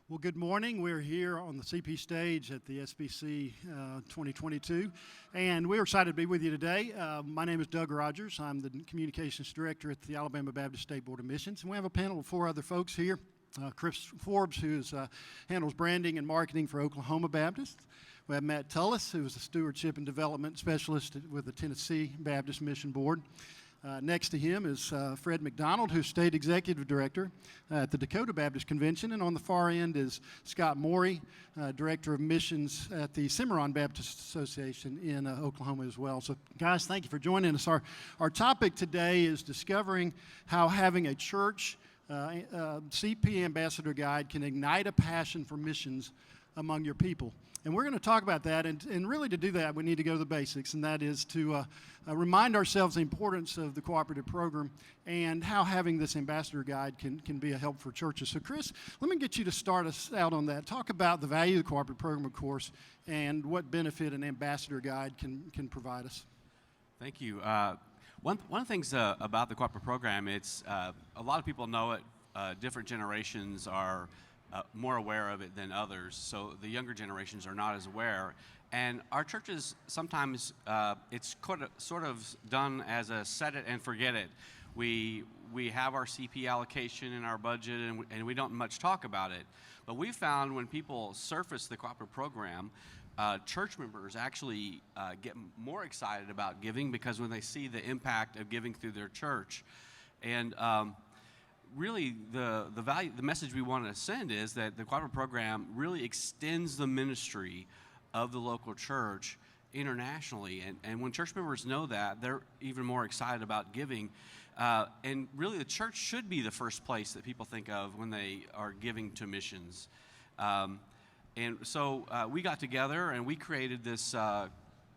Well, good morning. We're here on the CP stage at the SBC 2022, and we're excited to be with you today. My name is Doug Rogers. I'm the Communications Director at the Alabama Baptist State Board of Missions, and we have a panel of four other folks here. Chris Forbes, who handles branding and marketing for Oklahoma Baptist. We have Matt Tullos, who is the Stewardship and Development Specialist with the Tennessee Baptist Mission Board. Next to him is Fred MacDonald, who's State Executive Director at the Dakota Baptist Convention. And on the far end is Scott Morie, Director of Missions at the Cimarron Baptist Association in Oklahoma as well. So, guys, thank you for joining us. Our topic today is discovering how having a church CP Ambassador Guide can ignite a passion for missions among your people. And we're going to talk about that, and really to do that, we need to go to the basics, and that is to remind ourselves the importance of the Cooperative program and how having this ambassador guide can be a help for churches. So, Chris, let me get you to start us out on that. Talk about the value of the Cooperative program, of course, and what benefit an ambassador guide can provide us. Thank you. One of the things about the Cooperative program, it's a lot of people know it. Different generations are more aware of it than others, so the younger generations are not as aware. And our churches, sometimes it's sort of done as a set it and forget it. We have our CP allocation in our budget, and we don't much talk about it. But we found when people surface the Cooperative program, church members actually get more excited about giving because when they see the impact of giving through their church. And really, the message we want to send is that the Cooperative program really extends the ministry of the local church internationally. And when church members know that, they're even more excited about giving. And really, the church should be the first place that people think of when they are giving to missions. And so we got together and we created this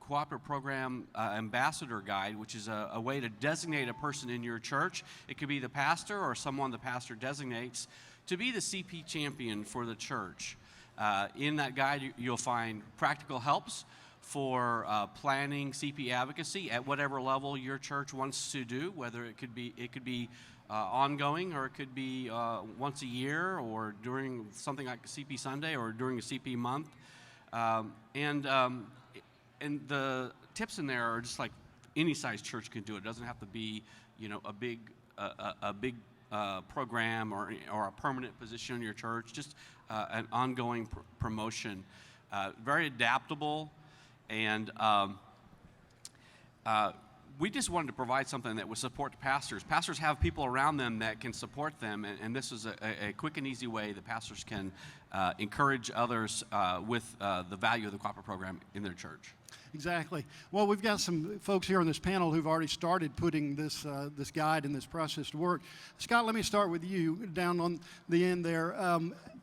Cooperative program ambassador guide, which is a way to designate a person in your church. It could be the pastor or someone the pastor designates to be the CP champion for the church. In that guide, you'll find practical helps for planning CP advocacy at whatever level your church wants to do, whether it could be ongoing, or it could be once a year, or during something like CP Sunday, or during a CP month. And the tips in there are just like any size church can do it. It doesn't have to be, a big program or a permanent position in your church. Just an ongoing promotion. Very adaptable, and we just wanted to provide something that would support pastors. Pastors have people around them that can support them, and this is a quick and easy way that pastors can encourage others with the value of the Cooperative program in their church. Exactly. Well, we've got some folks here on this panel who've already started putting this guide and this process to work. Scott, let me start with you down on the end there.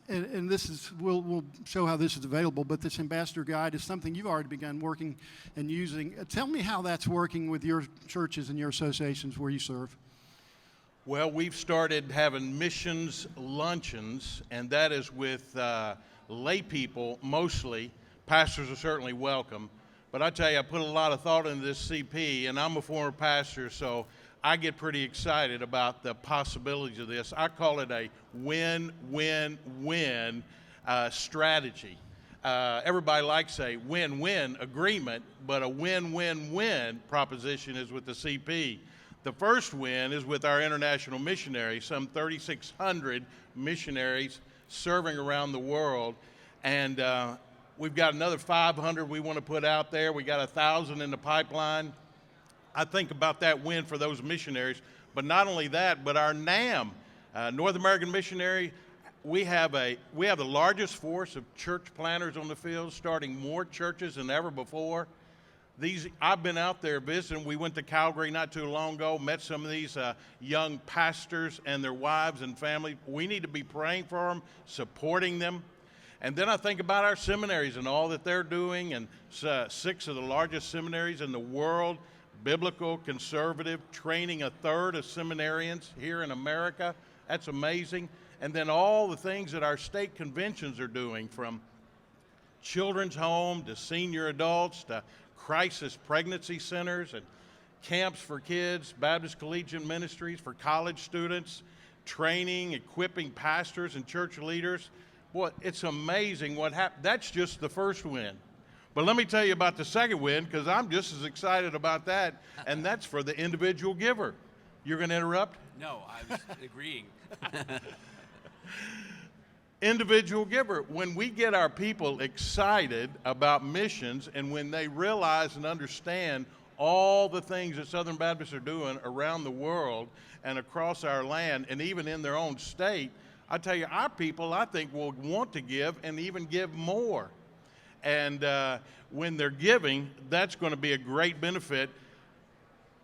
And this is, we'll show how this is available, but this ambassador guide is something you've already begun working and using. Tell me how that's working with your churches and your associations where you serve. Well, we've started having missions luncheons, and that is with lay people mostly. Pastors are certainly welcome. But I tell you, I put a lot of thought into this CP, and I'm a former pastor, so I get pretty excited about the possibilities of this. I call it a win-win-win strategy. Everybody likes a win-win agreement, but a win-win-win proposition is with the CP. The first win is with our international missionaries, some 3,600 missionaries serving around the world, and we've got another 500 we want to put out there. We got 1,000 in the pipeline. I think about that win for those missionaries. But not only that, but our NAM, North American Missionary, we have the largest force of church planners on the field, starting more churches than ever before. I've been out there visiting. We went to Calgary not too long ago, met some of these young pastors and their wives and family. We need to be praying for them, supporting them. And then I think about our seminaries and all that they're doing, and 6 of the largest seminaries in the world, biblical, conservative, training 1/3 of seminarians here in America. That's amazing. And then all the things that our state conventions are doing, from children's home to senior adults to crisis pregnancy centers and camps for kids, Baptist Collegiate Ministries for college students, training, equipping pastors and church leaders. Boy, it's amazing what happened. That's just the first win. But let me tell you about the second win, because I'm just as excited about that, and that's for the individual giver. You're going to interrupt? No, I was agreeing. Individual giver. When we get our people excited about missions, and when they realize and understand all the things that Southern Baptists are doing around the world and across our land and even in their own state, I tell you, our people, I think, will want to give and even give more. And when they're giving, that's going to be a great benefit.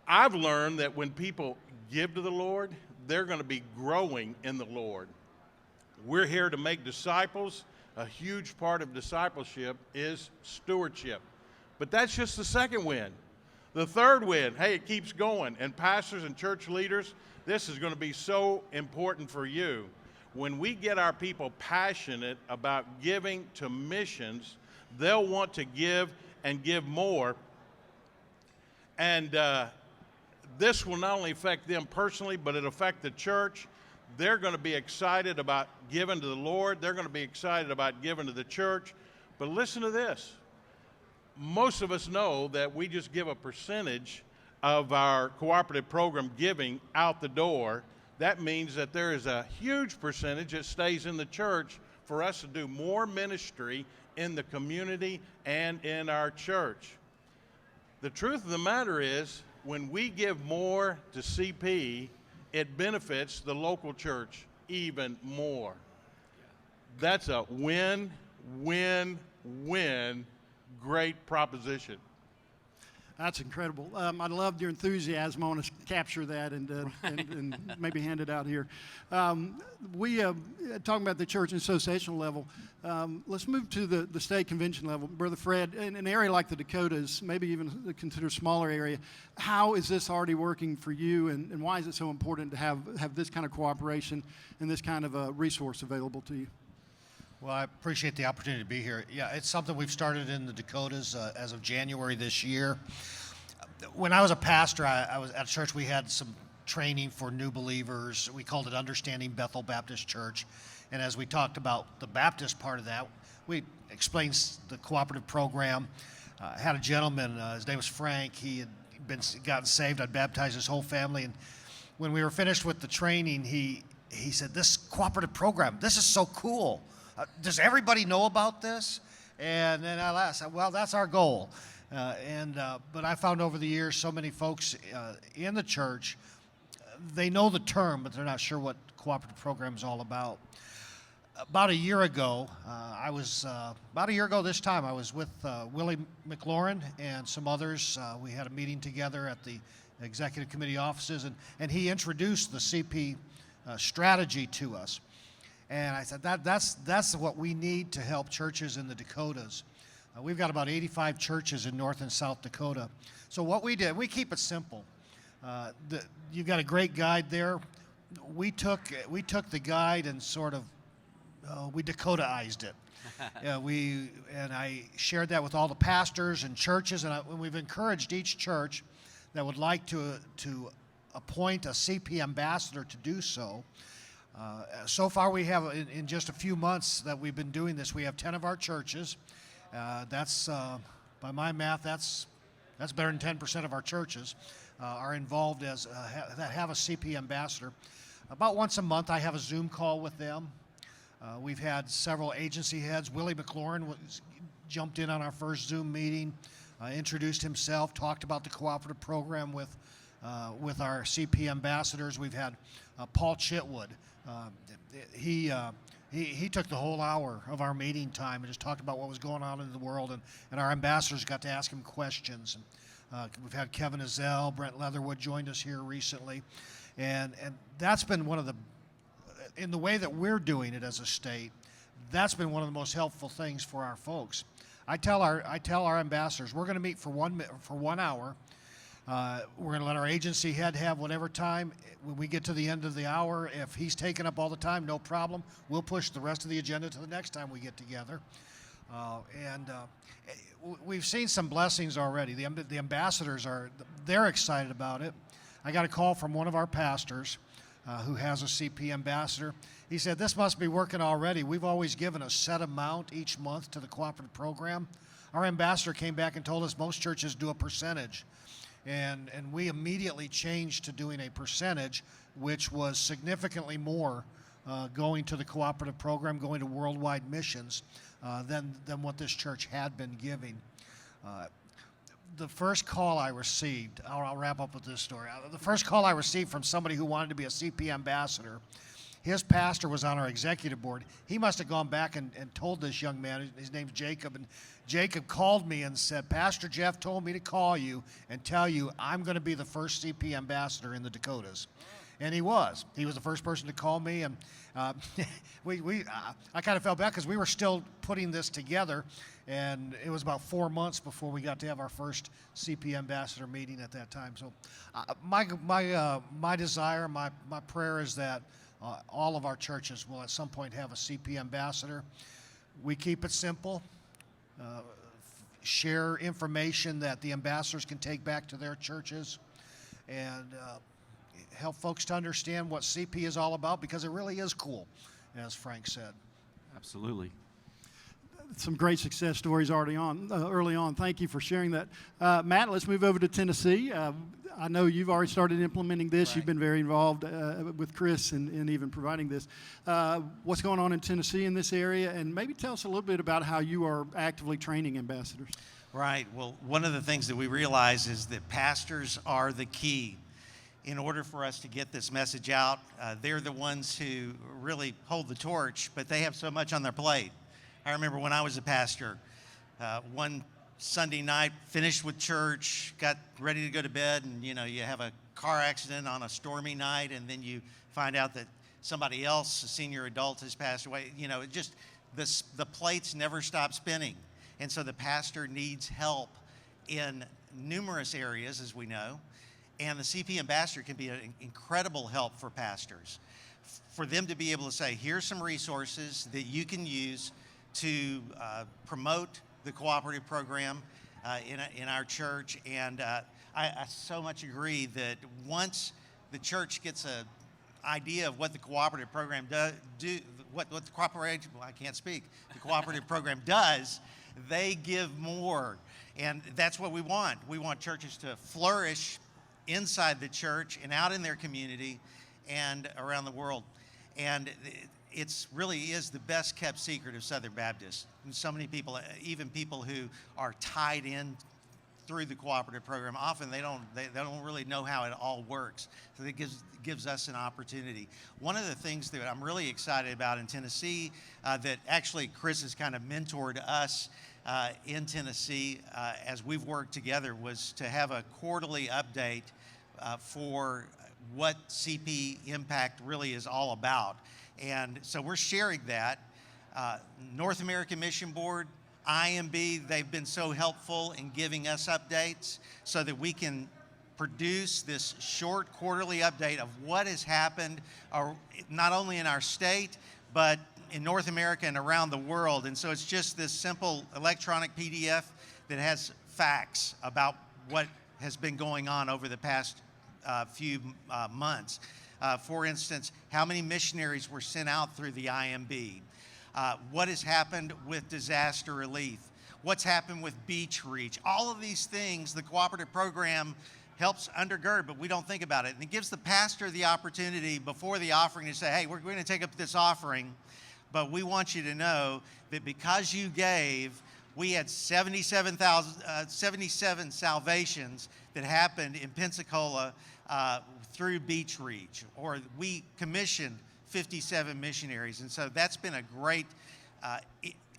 I've learned that when people give to the Lord, they're going to be growing in the Lord. We're here to make disciples. A huge part of discipleship is stewardship. But that's just the second win. The third win, hey, it keeps going. And pastors and church leaders, this is going to be so important for you. When we get our people passionate about giving to missions, they'll want to give and give more. And this will not only affect them personally, but it'll affect the church. They're going to be excited about giving to the Lord. They're going to be excited about giving to the church. But listen to this. Most of us know that we just give a percentage of our cooperative program giving out the door. That means that there is a huge percentage that stays in the church for us to do more ministry in the community and in our church. The truth of the matter is, when we give more to CP, it benefits the local church even more. That's a win, win, win, great proposition. That's incredible. I loved your enthusiasm. I want to capture that and maybe hand it out here. We talking about the church and association level. Let's move to the state convention level. Brother Fred, in an area like the Dakotas, maybe even consider a smaller area, how is this already working for you, and why is it so important to have this kind of cooperation and this kind of a resource available to you? Well, I appreciate the opportunity to be here. Yeah, it's something we've started in the Dakotas as of January this year. When I was a pastor, I was at church. We had some training for new believers. We called it Understanding Bethel Baptist Church. And as we talked about the Baptist part of that, we explained the cooperative program. I had a gentleman, his name was Frank. He had gotten saved. I'd baptized his whole family. And when we were finished with the training, he said, "This cooperative program, this is so cool. Does everybody know about this?" And then I said, "Well, that's our goal." But I found over the years so many folks in the church, they know the term, but they're not sure what cooperative program is all about. About a year ago, this time, I was with Willie McLaurin and some others. We had a meeting together at the executive committee offices, and he introduced the CP strategy to us. And I said, that's what we need to help churches in the Dakotas. We've got about 85 churches in North and South Dakota. So what we did, we keep it simple. You've got a great guide there. We took the guide and sort of, we Dakotaized it. I shared that with all the pastors and churches, and we've encouraged each church that would like to appoint a CP ambassador to do so. So far, we have, in just a few months that we've been doing this, we have 10 of our churches. That's, by my math, that's better than 10% of our churches are involved that have a CP ambassador. About once a month, I have a Zoom call with them. We've had several agency heads. Willie McLaurin jumped in on our first Zoom meeting, introduced himself, talked about the cooperative program with our CP ambassadors. We've had Paul Chitwood. He took the whole hour of our meeting time and just talked about what was going on in the world, and our ambassadors got to ask him questions. And we've had Kevin Ezell, Brent Leatherwood joined us here recently, and that's been one of the, in the way that we're doing it as a state, that's been one of the most helpful things for our folks. I tell our ambassadors, we're going to meet for 1 hour. We're going to let our agency head have whatever time. When we get to the end of the hour, if he's taking up all the time, no problem. We'll push the rest of the agenda to the next time we get together. We've seen some blessings already. The ambassadors they're excited about it. I got a call from one of our pastors who has a CP ambassador. He said, this must be working already. We've always given a set amount each month to the cooperative program. Our ambassador came back and told us most churches do a percentage. And we immediately changed to doing a percentage, which was significantly more going to the cooperative program, going to worldwide missions than what this church had been giving. The first call I received, I'll wrap up with this story. The first call I received from somebody who wanted to be a CP ambassador, his pastor was on our executive board. He must have gone back and told this young man, his name's Jacob, and Jacob called me and said, Pastor Jeff told me to call you and tell you I'm going to be the first CP ambassador in the Dakotas. And he was. He was the first person to call me, and I kind of felt bad because we were still putting this together, and it was about 4 months before we got to have our first CP ambassador meeting at that time. So my desire, my prayer is that all of our churches will at some point have a CP ambassador. We keep it simple. Share information that the ambassadors can take back to their churches, and help folks to understand what CP is all about, because it really is cool, as Frank said. Absolutely. Some great success stories early on. Thank you for sharing that. Matt, let's move over to Tennessee. I know you've already started implementing this. Right. You've been very involved with Chris in even providing this. What's going on in Tennessee in this area? And maybe tell us a little bit about how you are actively training ambassadors. Right. Well, one of the things that we realize is that pastors are the key. In order for us to get this message out, they're the ones who really hold the torch, but they have so much on their plate. I remember when I was a pastor, one Sunday night, finished with church, got ready to go to bed, and you have a car accident on a stormy night, and then you find out that somebody else, a senior adult, has passed away. The plates never stop spinning. And so the pastor needs help in numerous areas, as we know. And the CP ambassador can be an incredible help for pastors, for them to be able to say, here's some resources that you can use to promote the cooperative program in our church. And I so much agree that once the church gets an idea of what the cooperative program what the cooperative, I can't speak, the cooperative program does, they give more. And that's what we want. We want churches to flourish inside the church and out in their community and around the world. And it really is the best kept secret of Southern Baptists. And so many people, even people who are tied in through the cooperative program, often they don't really know how it all works. So it gives us an opportunity. One of the things that I'm really excited about in Tennessee, that actually Chris has kind of mentored us in Tennessee as we've worked together, was to have a quarterly update for what CP Impact really is all about. And so we're sharing that. North American Mission Board, IMB, they've been so helpful in giving us updates so that we can produce this short quarterly update of what has happened, not only in our state, but in North America and around the world. And so it's just this simple electronic PDF that has facts about what has been going on over the past few months. For instance, how many missionaries were sent out through the IMB? What has happened with disaster relief? What's happened with beach reach? All of these things, the cooperative program helps undergird, but we don't think about it. And it gives the pastor the opportunity before the offering to say, hey, we're going to take up this offering, but we want you to know that because you gave, we had 77 salvations that happened in Pensacola through Beach Reach, or we commissioned 57 missionaries. And so that's been a great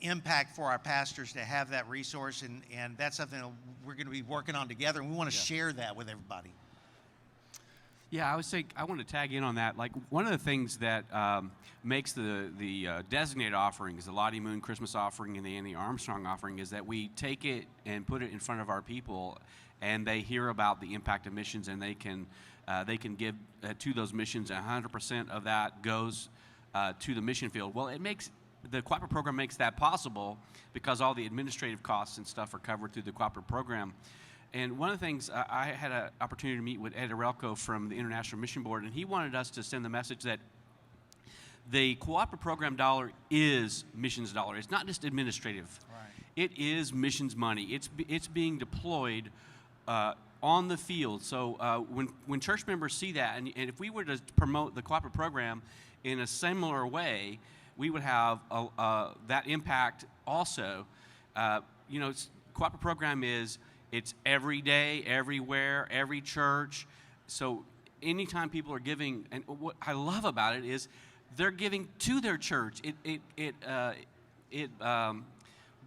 impact for our pastors to have that resource, and that's something that we're going to be working on together, and we want to share that with everybody. Yeah, I want to tag in on that. Like, one of the things that makes the designated offerings, the Lottie Moon Christmas offering and the Annie Armstrong offering, is that we take it and put it in front of our people, and they hear about the impact of missions, and they can give to those missions. 100% of that goes to the mission field. Well, the cooperative program makes that possible because all the administrative costs and stuff are covered through the cooperative program. And one of the things I had an opportunity to meet with Ed Arelco from the International Mission Board, and he wanted us to send the message that the cooperative program dollar is missions dollar. It's not just administrative. Right. It is missions money. It's being deployed on the field. So when church members see that, and if we were to promote the cooperative program in a similar way, we would have that impact also. Cooperative program it's every day, everywhere, every church. So anytime people are giving, and what I love about it is they're giving to their church. It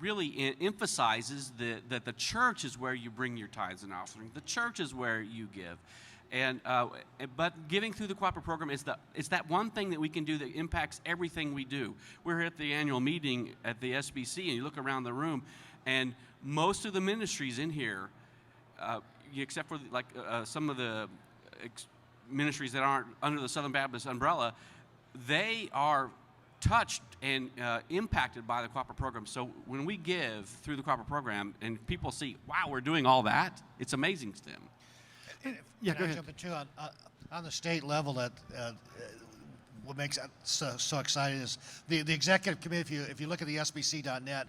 really emphasizes that the church is where you bring your tithes and offerings. The church is where you give. But giving through the cooperative program is that one thing that we can do that impacts everything we do. We're here at the annual meeting at the SBC, and you look around the room, and most of the ministries in here, except for some of the ministries that aren't under the Southern Baptist umbrella, they are touched and impacted by the cooperative program. So when we give through the cooperative program and people see, wow, we're doing all that, it's amazing to them. Yeah, Can go I ahead. jump in too? On the state level, that what makes it so exciting is the executive committee. If you look at the SBC.net,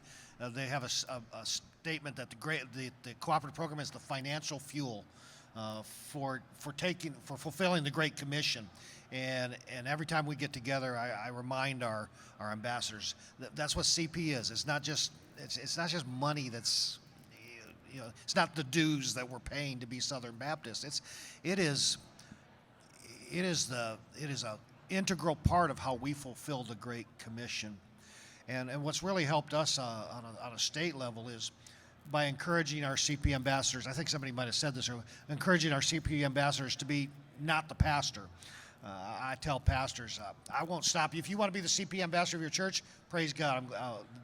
they have a statement that the cooperative program is the financial fuel for fulfilling the Great Commission. And every time we get together, I remind our ambassadors that's what CP is. It's not just money that's, it's not the dues that we're paying to be Southern Baptist. It is a integral part of how we fulfill the Great Commission. And what's really helped us on a state level is by encouraging our CP ambassadors. I think somebody might have said this earlier, encouraging our CP ambassadors to be not the pastor. I tell pastors, I won't stop you. If you want to be the CP ambassador of your church, praise God.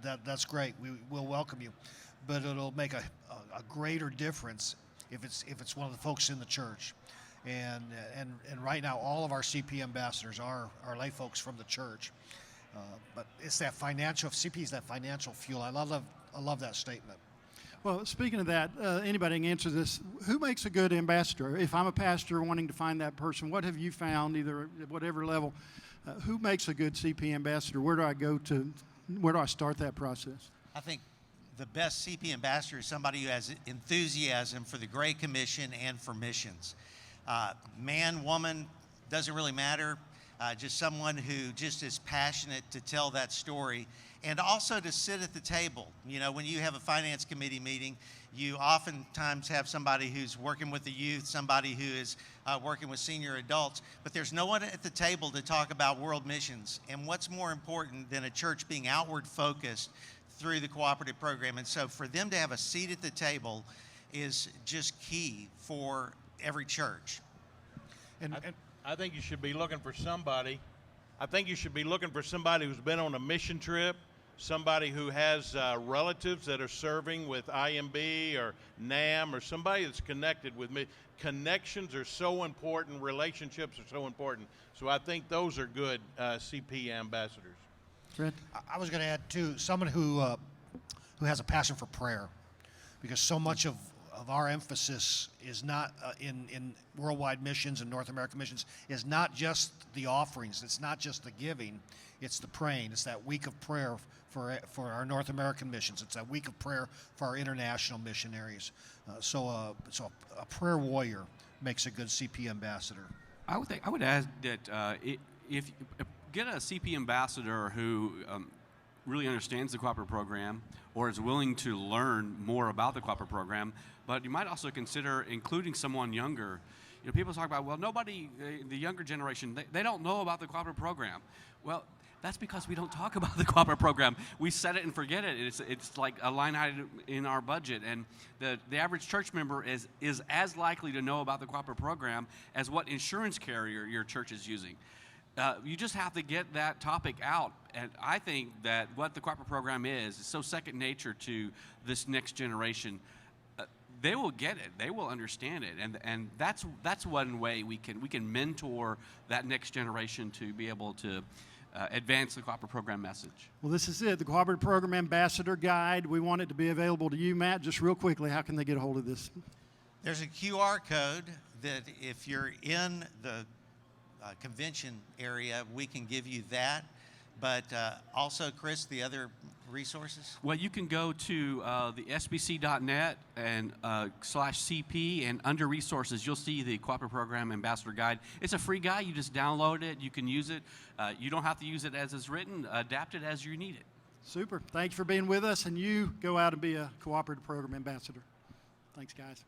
That's great. We'll welcome you. But it'll make a greater difference if it's one of the folks in the church. And right now, all of our CP ambassadors are lay folks from the church. But it's that CP is that financial fuel. I love that statement. Well, speaking of that, anybody can answer this. Who makes a good ambassador? If I'm a pastor wanting to find that person, what have you found, either at whatever level, who makes a good CP ambassador? Where do I go to? Where do I start that process? I think the best CP ambassador is somebody who has enthusiasm for the Great Commission and for missions. Man, woman, doesn't really matter. Just someone who just is passionate to tell that story, and also to sit at the table. When you have a finance committee meeting, you oftentimes have somebody who's working with the youth, somebody who is working with senior adults, but there's no one at the table to talk about world missions. And what's more important than a church being outward focused through the cooperative program? And so for them to have a seat at the table is just key for every church. I think you should be looking for somebody. I think you should be looking for somebody who's been on a mission trip, somebody who has relatives that are serving with IMB or NAM, or somebody that's connected with me. Connections are so important. Relationships are so important. So I think those are good CP ambassadors. Fred? I was going to add too, someone who has a passion for prayer, because so much of our emphasis is not in worldwide missions and North American missions is not just the offerings, it's not just the giving, it's the praying. It's that week of prayer for our North American missions. It's that week of prayer for our international missionaries. So a prayer warrior makes a good CP ambassador. I would add that if get a CP ambassador who really understands the cooperative program or is willing to learn more about the cooperative program, but you might also consider including someone younger. People talk about, well, the younger generation, they don't know about the cooperative program. Well, that's because we don't talk about the cooperative program. We set it and forget it. It's like a line item in our budget, and the average church member is as likely to know about the cooperative program as what insurance carrier your church is using. You just have to get that topic out, and I think that what the cooperative program is so second nature to this next generation. They will get it. They will understand it, and that's one way we can mentor that next generation to be able to advance the cooperative program message. Well, this is it, the Cooperative Program Ambassador Guide. We want it to be available to you, Matt. Just real quickly, how can they get a hold of this? There's a QR code that if you're in the convention area, we can give you that. But also, Chris, the other resources? Well, you can go to the sbc.net and /CP, and under resources, you'll see the Cooperative Program Ambassador Guide. It's a free guide. You just download it. You can use it. You don't have to use it as it's written. Adapt it as you need it. Super. Thanks for being with us, and you go out and be a Cooperative Program Ambassador. Thanks, guys.